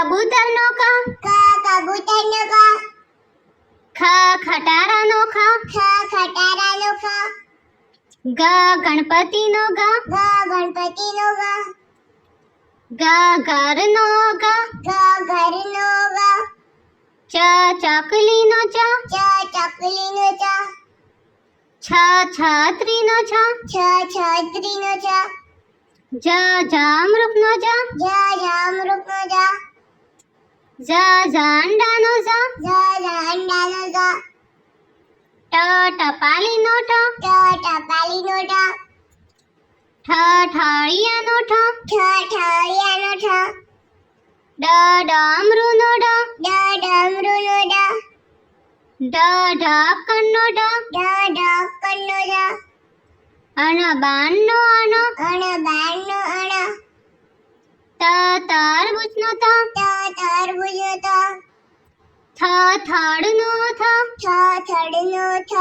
કબૂતરનો ક, કબૂતરનો ક, ખટારાનો ખ, ખટારાનો ખ, ગણપતિનો ગ, ગણપતિનો ગ, ઘરનો ગ, ઘરનો ગ, ચકલીનો ચ, ચકલીનો ચ, છત્રીનો છ, છત્રીનો છ, જામરૂખનો જ, જામરૂખનો ઝંડાનો ઝ, ઝંડાનો ઝ, ટપાલીનો ઠ, ટપાલીનો ઠ, ઠળિયાનો ઠ, ઠળિયાનો ઠ, ડમરૂનો ડ, ડમરૂનો ઢક્કણનો ઢ, ઢક્કણનો ઢ, અણબાણનો અણ, અણબાણનો અણ, તરબૂચનો ત, તરબૂચનો ત, થડનો થ, થડનો થ,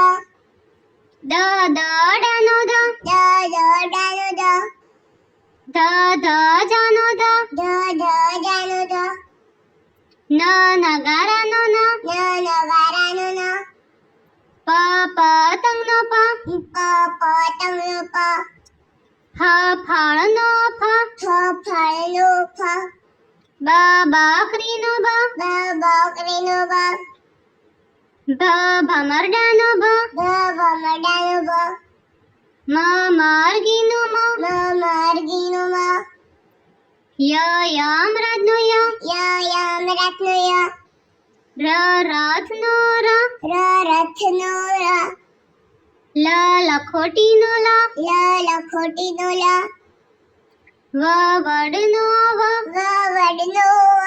દડાનો ધ, દડાનો દ, ધજાનો ધ, ધજાનો ધ, નગારાનો ન, નગારાનો ન, પતંગનો પ, પતંગનો પ, ફળનો ફ, ફળનો ફ, બકરીનો બ, બકરીનો બ, ભમરડાનો ભ, ભમરડાનો ભ, મરઘીનો મ, મરઘીનો મ, યમરાજનો ય, યમરાજનો ય, રથનો ર, રથનો ર, લખોટીનો લ, લખોટીનો લ, વડનો વ, વડનો વ,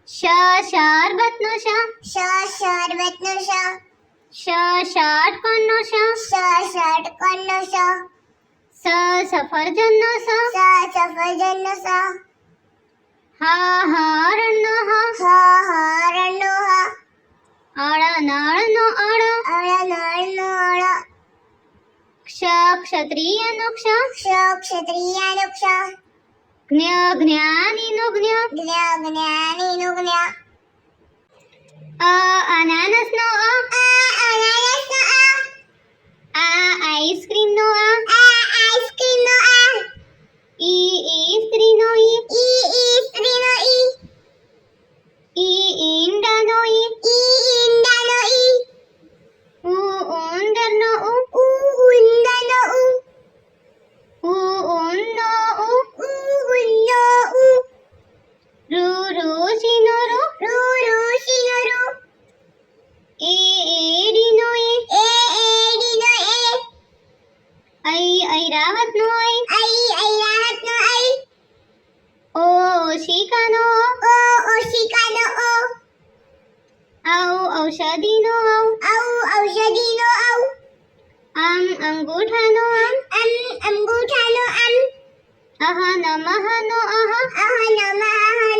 શરબતનો શ, શરબતનો શ, ષટકોણનો શ, ષટકોણનો શ, સફરજનનો સ, સફરજનનો સ, હરણનો હ, હરણનો હ, અળનળનો અળ, અળનળનો અળ, ક્ષત્રિયનો ક્ષ, ક્ષત્રિયનો ક્ષ, જ્ઞાનીનો જ્ઞ, જ્ઞાનીનો જ્ઞ, અનાનસનો અ, અનાનસનો આઈસ્ક્રીમનો આ, આઈસ્ક્રીમનો આ, સ્ત્રીનો સ્ત્રીનો ઈંડાનો ઈંડાનો ઉંદરનો ઉંદરનો ઊંડો ઉંદરનો ઋષિનો ઋષિનો એડીનો એડીનો ઐરાવતનો ઐરાવતનો ઓશિકાનો ઓશિકાનો ઔષધિનો ઔષધિનો અંગૂઠાનો અંગૂઠાનો અહ નમઃનો અહ, નમઃ